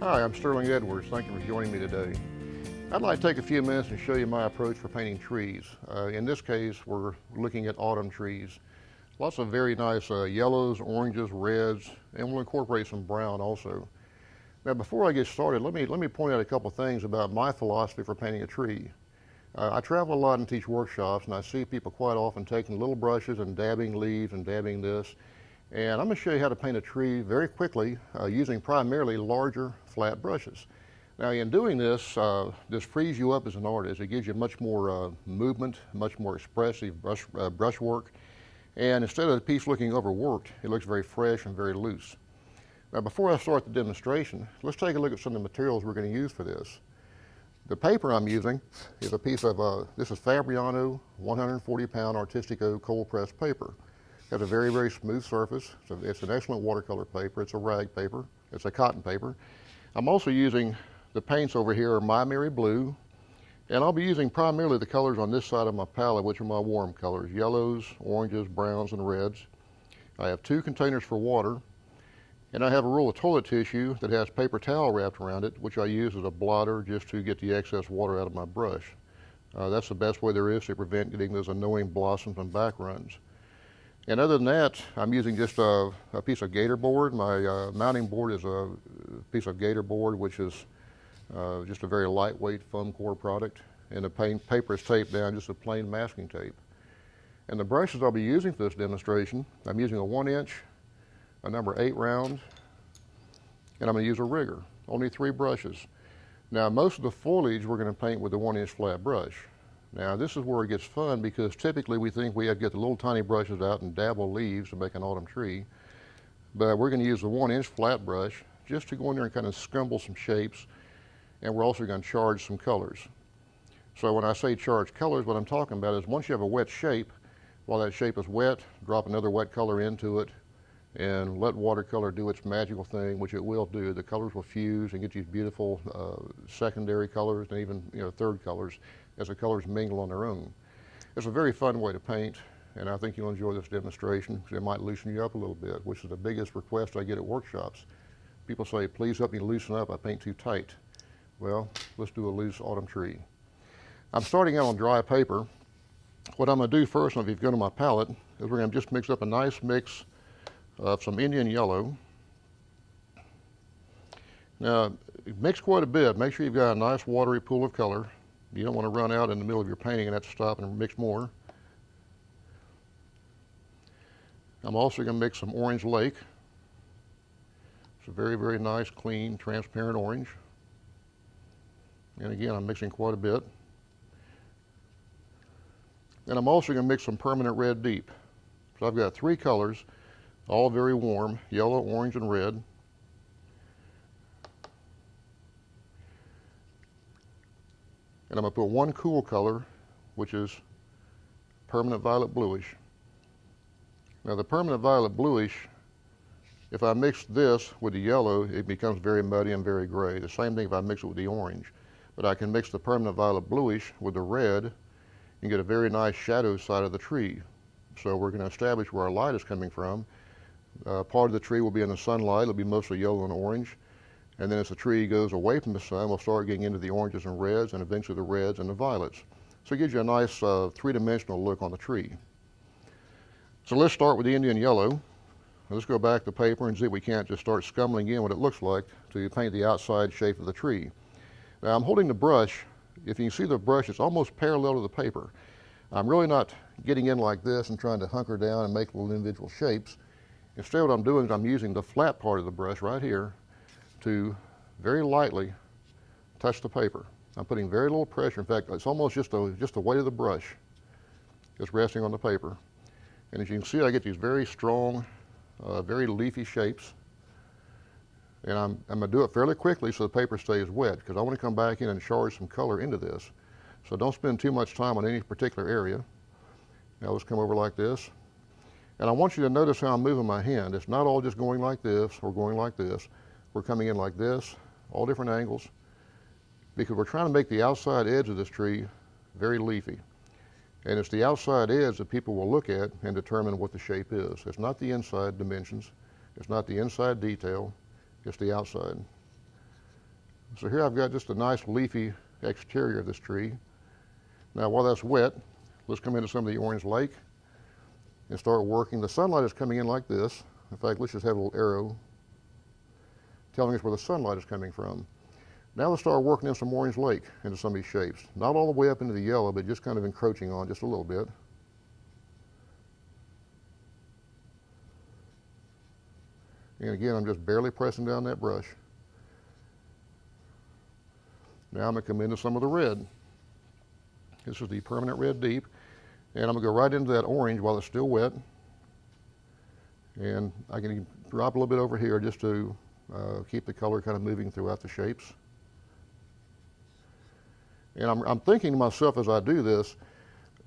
Hi, I'm Sterling Edwards. Thank you for joining me today. I'd like to take a few minutes and show you my approach for painting trees. In this case, we're looking at autumn trees. Lots of very nice yellows, oranges, reds, and we'll incorporate some brown also. Now, before I get started, let me point out a couple things about my philosophy for painting a tree. I travel a lot and teach workshops, and I see people quite often taking little brushes and dabbing leaves and dabbing this. And I'm going to show you how to paint a tree very quickly using primarily larger flat brushes. Now in doing this, this frees you up as an artist. It gives you much more movement, much more expressive brush work. And instead of the piece looking overworked, it looks very fresh and very loose. Now before I start the demonstration, let's take a look at some of the materials we're going to use for this. The paper I'm using is a piece of, this is Fabriano 140-pound Artistico cold pressed paper. It has a very, very smooth surface. It's an excellent watercolor paper. It's a rag paper. It's a cotton paper. I'm also using the paints over here are My Merry Blue, and I'll be using primarily the colors on this side of my palette, which are my warm colors, yellows, oranges, browns, and reds. I have 2 containers for water, and I have a roll of toilet tissue that has paper towel wrapped around it, which I use as a blotter just to get the excess water out of my brush. That's the best way there is to prevent getting those annoying blossoms and backruns. And other than that, I'm using just a piece of gator board. My mounting board is a piece of gator board, which is just a very lightweight foam core product. And the paper is taped down, just a plain masking tape. And the brushes I'll be using for this demonstration, I'm using a 1-inch, a number 8 round, and I'm going to use a rigger. Only 3 brushes. Now most of the foliage we're going to paint with the 1-inch flat brush. Now this is where it gets fun because typically we think we have to get the little tiny brushes out and dabble leaves to make an autumn tree. But we're going to use the 1-inch flat brush just to go in there and kind of scumble some shapes, and we're also going to charge some colors. So when I say charge colors, what I'm talking about is once you have a wet shape, while that shape is wet, drop another wet color into it and let watercolor do its magical thing, which it will do. The colors will fuse and get these beautiful secondary colors and even third colors as the colors mingle on their own. It's a very fun way to paint, and I think you'll enjoy this demonstration because it might loosen you up a little bit, which is the biggest request I get at workshops. People say, please help me loosen up, I paint too tight. Well, let's do a loose autumn tree. I'm starting out on dry paper. What I'm going to do first, if you've gone to my palette, is we're going to just mix up a nice mix of some Indian yellow. Now, mix quite a bit. Make sure you've got a nice watery pool of color. You don't want to run out in the middle of your painting and have to stop and mix more. I'm also going to mix some orange lake. It's a very, very nice, clean, transparent orange. And again, I'm mixing quite a bit. And I'm also going to mix some permanent red deep. So I've got 3 colors, all very warm, yellow, orange, and red. And I'm going to put 1 cool color, which is permanent violet bluish. Now the permanent violet bluish, if I mix this with the yellow, it becomes very muddy and very gray. The same thing if I mix it with the orange. But I can mix the permanent violet bluish with the red and get a very nice shadow side of the tree. So we're going to establish where our light is coming from. Part of the tree will be in the sunlight. It'll be mostly yellow and orange. And then as the tree goes away from the sun, we'll start getting into the oranges and reds, and eventually the reds and the violets. So it gives you a nice 3-dimensional look on the tree. So let's start with the Indian yellow. Let's go back to paper and see if we can't just start scumbling in what it looks like to paint the outside shape of the tree. Now I'm holding the brush. If you can see the brush, it's almost parallel to the paper. I'm really not getting in like this and trying to hunker down and make little individual shapes. Instead what I'm doing is I'm using the flat part of the brush right here to very lightly touch the paper. I'm putting very little pressure. In fact, it's almost just the weight of the brush is resting on the paper. And as you can see, I get these very strong, very leafy shapes. And I'm going to do it fairly quickly so the paper stays wet because I want to come back in and charge some color into this. So don't spend too much time on any particular area. Now let's come over like this. And I want you to notice how I'm moving my hand. It's not all just going like this or going like this. We're coming in like this, all different angles, because we're trying to make the outside edge of this tree very leafy. And it's the outside edge that people will look at and determine what the shape is. It's not the inside dimensions. It's not the inside detail. It's the outside. So here I've got just a nice leafy exterior of this tree. Now while that's wet, let's come into some of the orange lake and start working. The sunlight is coming in like this. In fact, let's just have a little arrow telling us where the sunlight is coming from. Now let's start working in some orange lake into some of these shapes. Not all the way up into the yellow, but just kind of encroaching on just a little bit. And again, I'm just barely pressing down that brush. Now I'm going to come into some of the red. This is the permanent red deep. And I'm going to go right into that orange while it's still wet. And I can drop a little bit over here just to keep the color kind of moving throughout the shapes. And I'm thinking to myself as I do this,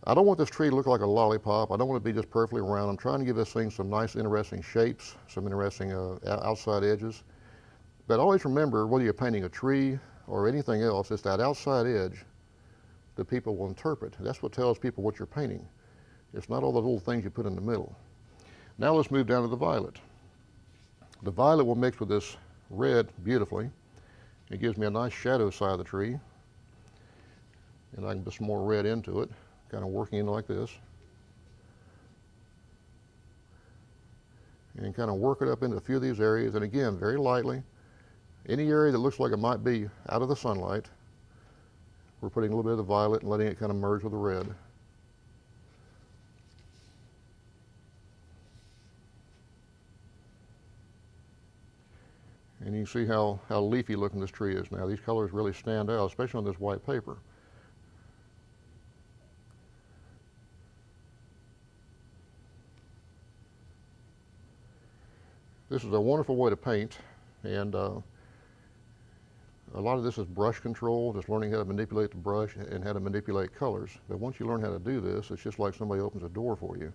I don't want this tree to look like a lollipop. I don't want it to be just perfectly round. I'm trying to give this thing some nice, interesting shapes, some interesting outside edges. But always remember, whether you're painting a tree or anything else, it's that outside edge that people will interpret. That's what tells people what you're painting. It's not all the little things you put in the middle. Now let's move down to the violet. The violet will mix with this red beautifully. It gives me a nice shadow side of the tree. And I can put some more red into it, kind of working in like this. And kind of work it up into a few of these areas. And again, very lightly. Any area that looks like it might be out of the sunlight, we're putting a little bit of the violet and letting it kind of merge with the red. And you can see how leafy looking this tree is now. These colors really stand out, especially on this white paper. This is a wonderful way to paint, and a lot of this is brush control, just learning how to manipulate the brush and how to manipulate colors. But once you learn how to do this, it's just like somebody opens a door for you.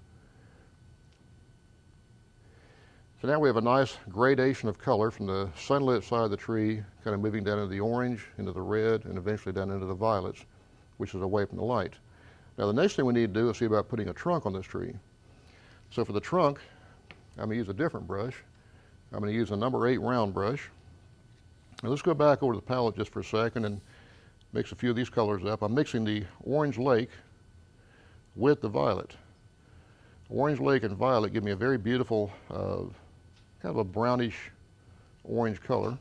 So now we have a nice gradation of color from the sunlit side of the tree, kind of moving down into the orange, into the red, and eventually down into the violets, which is away from the light. Now the next thing we need to do is see about putting a trunk on this tree. So for the trunk, I'm going to use a different brush. I'm going to use a number 8 round brush. Now let's go back over to the palette just for a second and mix a few of these colors up. I'm mixing the orange lake with the violet. Orange lake and violet give me a very beautiful, kind of a brownish orange color,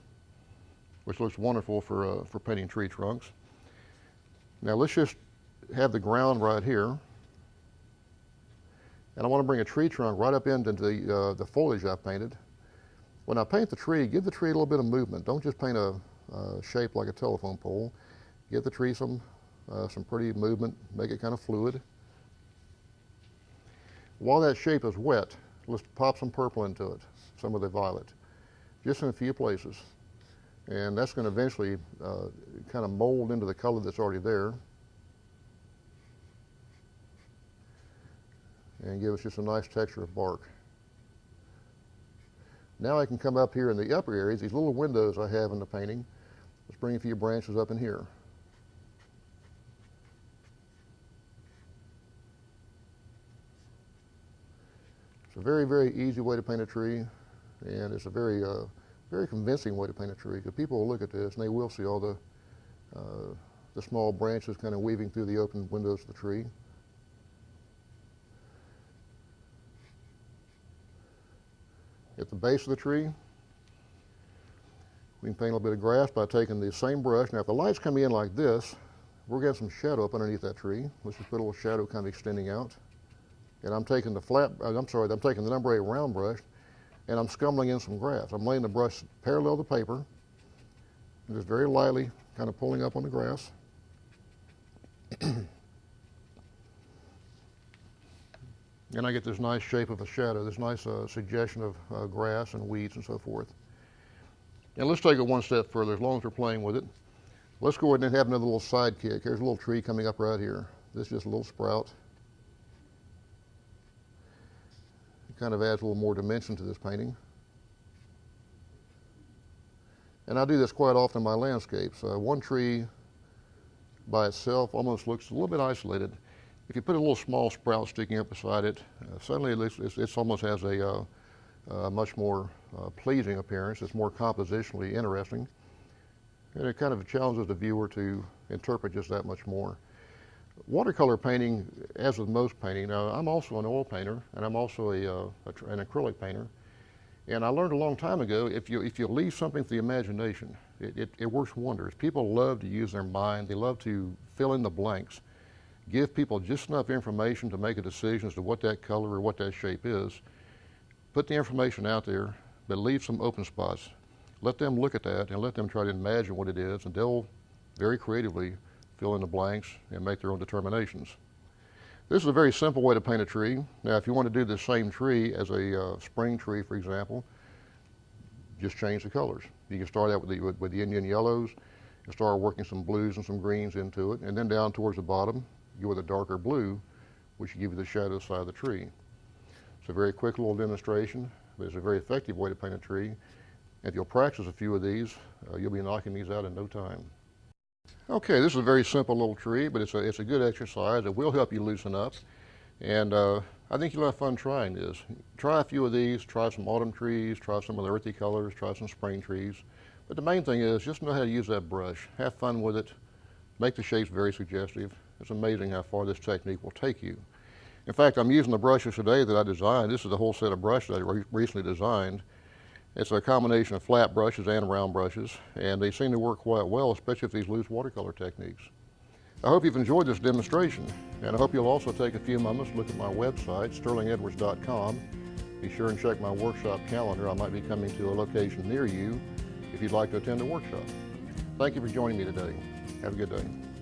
which looks wonderful for painting tree trunks. Now let's just have the ground right here. And I want to bring a tree trunk right up into the foliage I've painted. When I paint the tree, give the tree a little bit of movement. Don't just paint a shape like a telephone pole. Give the tree some pretty movement, make it kind of fluid. While that shape is wet, let's pop some purple into it, some of the violet, just in a few places. And that's going to eventually kind of mold into the color that's already there and give us just a nice texture of bark. Now I can come up here in the upper areas, these little windows I have in the painting. Let's bring a few branches up in here. It's a very, very easy way to paint a tree, and it's a very, very convincing way to paint a tree, because people will look at this and they will see all the small branches kind of weaving through the open windows of the tree. At the base of the tree, we can paint a little bit of grass by taking the same brush. Now, if the light's coming in like this, we're getting some shadow up underneath that tree. Let's just put a little shadow kind of extending out. And I'm taking I'm taking the number 8 round brush, and I'm scumbling in some grass. I'm laying the brush parallel to the paper, and just very lightly kind of pulling up on the grass. And I get this nice shape of a shadow, this nice suggestion of grass and weeds and so forth. And let's take it one step further, as long as we're playing with it. Let's go ahead and have another little sidekick. Here's a little tree coming up right here. This is just a little sprout. It kind of adds a little more dimension to this painting. And I do this quite often in my landscapes. One tree by itself almost looks a little bit isolated. If you put a little small sprout sticking up beside it, suddenly it almost has a much more pleasing appearance. It's more compositionally interesting. and it kind of challenges the viewer to interpret just that much more. Watercolor painting, as with most painting, now I'm also an oil painter, and I'm also an acrylic painter. And I learned a long time ago, if you leave something to the imagination, it works wonders. People love to use their mind. They love to fill in the blanks. Give people just enough information to make a decision as to what that color or what that shape is. Put the information out there, but leave some open spots. Let them look at that and let them try to imagine what it is, and they'll very creatively fill in the blanks and make their own determinations. This is a very simple way to paint a tree. Now, if you want to do the same tree as a spring tree, for example, just change the colors. You can start out with the Indian yellows and start working some blues and some greens into it, and then down towards the bottom, go with a darker blue, which will give you the shadow side of the tree. It's a very quick little demonstration, but it's a very effective way to paint a tree. If you'll practice a few of these, you'll be knocking these out in no time. Okay, this is a very simple little tree, but it's a good exercise. It will help you loosen up, and I think you'll have fun trying this. Try a few of these, try some autumn trees, try some of the earthy colors, try some spring trees. But the main thing is just know how to use that brush. Have fun with it. Make the shapes very suggestive. It's amazing how far this technique will take you. In fact, I'm using the brushes today that I designed. This is the whole set of brushes I recently designed. It's a combination of flat brushes and round brushes, and they seem to work quite well, especially with these loose watercolor techniques. I hope you've enjoyed this demonstration, and I hope you'll also take a few moments to look at my website, sterlingedwards.com. Be sure and check my workshop calendar. I might be coming to a location near you if you'd like to attend a workshop. Thank you for joining me today. Have a good day.